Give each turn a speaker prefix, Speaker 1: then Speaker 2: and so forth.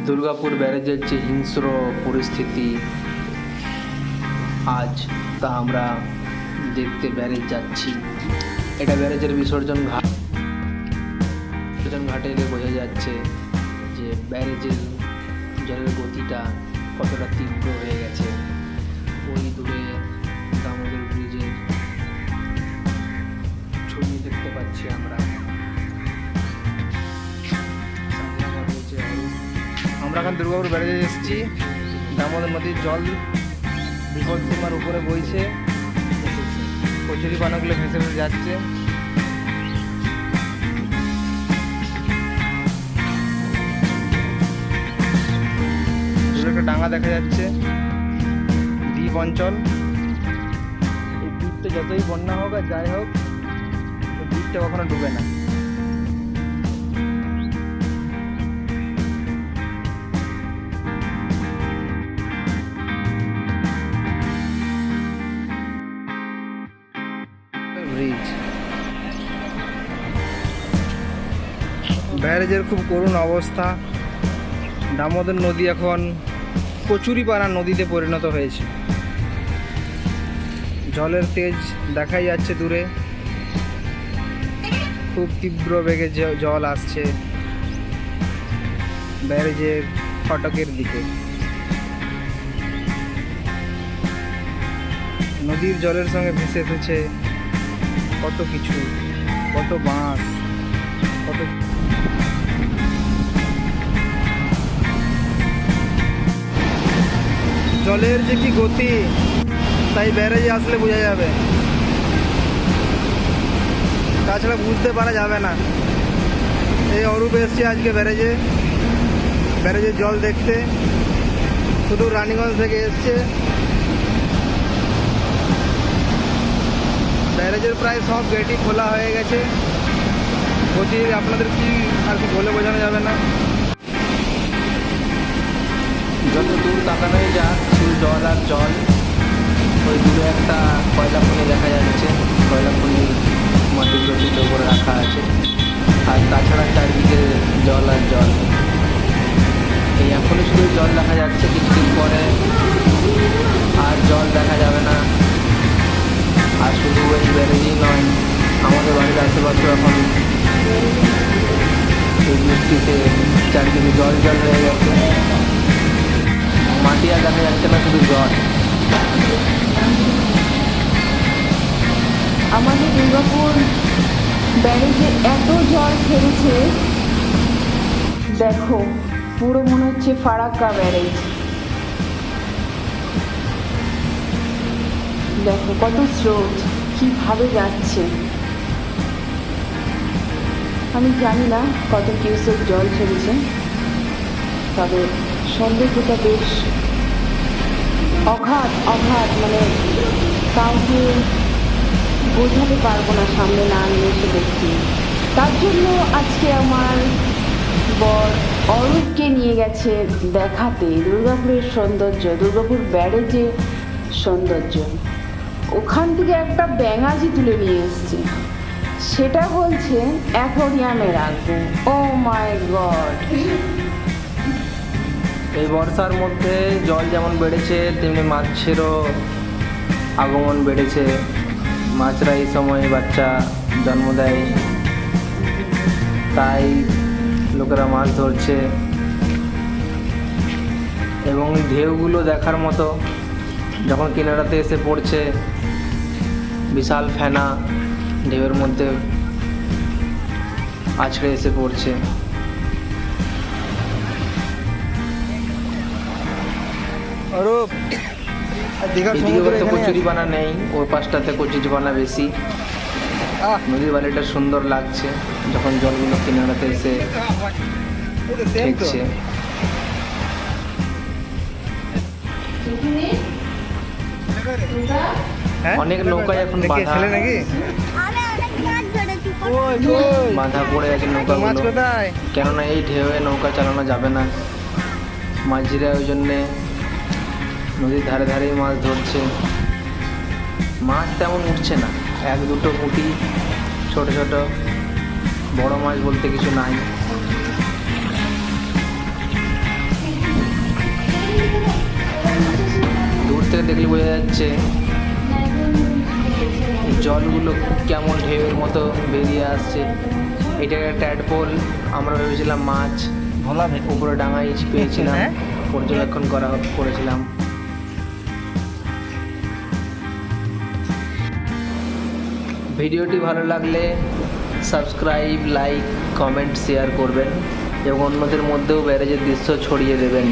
Speaker 1: দুর্গাপুর ব্যারেজের যে হিংস্র পরিস্থিতি আজ, তা আমরা দেখতে ব্যারেজ যাচ্ছি। এটা ব্যারেজের বিসর্জন ঘাটে এলে বোঝা যাচ্ছে যে ব্যারেজের জলের গতিটা কতটা তীব্র হয়ে গেছে। ওই দূরে দামোদর ব্রিজের ছবি দেখতে পাচ্ছি আমরা। আমরা এখন দুর্গাপুর ব্যারেজে এসেছি। দামোদর নদীর জল বিপদ সীমার উপরে বইছে, কচুরি পানাগুলো ভেসে ভেসে যাচ্ছে। একটা ডাঙা দেখা যাচ্ছে, দ্বীপ অঞ্চল। এই দ্বীপটা যতই বন্যা হোক আর যাই হোক, এই দ্বীপটা কখনো ডুবে না। ব্রিজ, ব্যারেজের খুব করুণ অবস্থা। দামোদর নদী এখন কচুরিপানা নদীতে পরিণত হয়েছে। জলের তেজ দেখাই যাচ্ছে দূরে, খুব তীব্র বেগে জল আসছে ব্যারেজের ফটকের দিকে। নদীর জলের সঙ্গে ভেসে এসেছে কত কিছু, কত বাঁশ, কত জলের যে কি গতি, তাই ব্যারেজে আসলে বোঝা যাবে, তাছাড়া বুঝতে পারা যাবে না। এই অরূপ এসছে আজকে ব্যারেজের জল দেখতে, শুধু রানীগঞ্জ থেকে এসছে। ব্যারেজের প্রায় সব গেটই খোলা হয়ে গেছে। গতি আপনাদের কি আর কি বলে বোঝানো যাবে না। যত দূর তাকানোই যাক শুধু জল আর জল। ওই দূরে একটা কয়লা খনি দেখা যাচ্ছে, কয়লা খনি মাটির গতির উপরে রাখা আছে। আর তাছাড়া চারদিকে জল আর জল। এই এখনই শুধু জল দেখা যাচ্ছে, কিছুদিন পরে আর জল দেখা যাবে না। আর শুধু ওই ব্যারেজই নয়, আমাদের বাড়ির আশেপাশে এখন এই বৃষ্টিতে চারদিকে জল জল হয়ে গেছে। মাটি আর দেখা যাচ্ছে না, শুধু জল।
Speaker 2: আমাদের দুর্গাপুর ব্যারেজে এত জল ছেড়েছে, দেখো পুরো মনে হচ্ছে ফারাক্কা ব্যারেজ। দেখো কত স্রোত কিভাবে যাচ্ছে। আমি জানি না কত কিউসেক জল ছেড়েছে, তবে সৌন্দর্যটা বেশ অগাধ, মানে কাউকে বোঝাতে পারবো না সামনে না নিয়ে এসে দেখছি। তার জন্য আজকে আমার বর অরূপকে নিয়ে গেছে দেখাতে দুর্গাপুরের সৌন্দর্য, দুর্গাপুর ব্যারেজের সৌন্দর্য। ওখান থেকে একটা ব্যাঙাজি তুলে নিয়ে এসছে, সেটা বলছে অ্যাকোয়ারিয়ামে রাখবো। ও মাই গড!
Speaker 1: এই বর্ষার মধ্যে জল যেমন বেড়েছে, তেমনি মাছেরও আগমন বেড়েছে। মাছরা এই সময় বাচ্চা জন্ম দেয়, তাই লোকেরা মাছ ধরছে। এবং ঢেউগুলো দেখার মতো, যখন কিনারাতে এসে পড়ছে, বিশাল ফেনা ঢেউয়ের মধ্যে আছড়ে এসে পড়ছে।
Speaker 3: অরূপ,
Speaker 1: কচুরি পানা নেই, ওই পাশটাতে কচুরি পানা বেশি। নদীর বালিটা সুন্দর লাগছে যখন জলগুলো কিনারাতে এসে ঠেকছে। অনেক নৌকায় এখন বাঁধা পড়ে আছে নৌকাগুলো, কেননা এই ঢেউয়ে নৌকা চালানো যাবে না। মাঝিরা ওই জন্যে নদীর ধারে ধারেই মাছ ধরছে। মাছ তেমন উঠছে না, এক দুটো পুঁটি, ছোট ছোট, বড় মাছ বলতে কিছু নাই। দেখলে বোঝা যাচ্ছে জলগুলো কেমন ঢেউয়ের মতো বেরিয়ে আসছে। এটা একটা ট্যাডপোল, আমরা ভেবেছিলাম মাছ,
Speaker 3: ভোলা
Speaker 1: উপরে ডাঙায় পেয়েছিলাম, পর্যবেক্ষণ করেছিলাম। ভিডিওটি ভালো লাগলে সাবস্ক্রাইব, লাইক, কমেন্ট, শেয়ার করবেন এবং অন্যদের মধ্যেও ব্যারেজের দৃশ্য ছড়িয়ে দেবেন।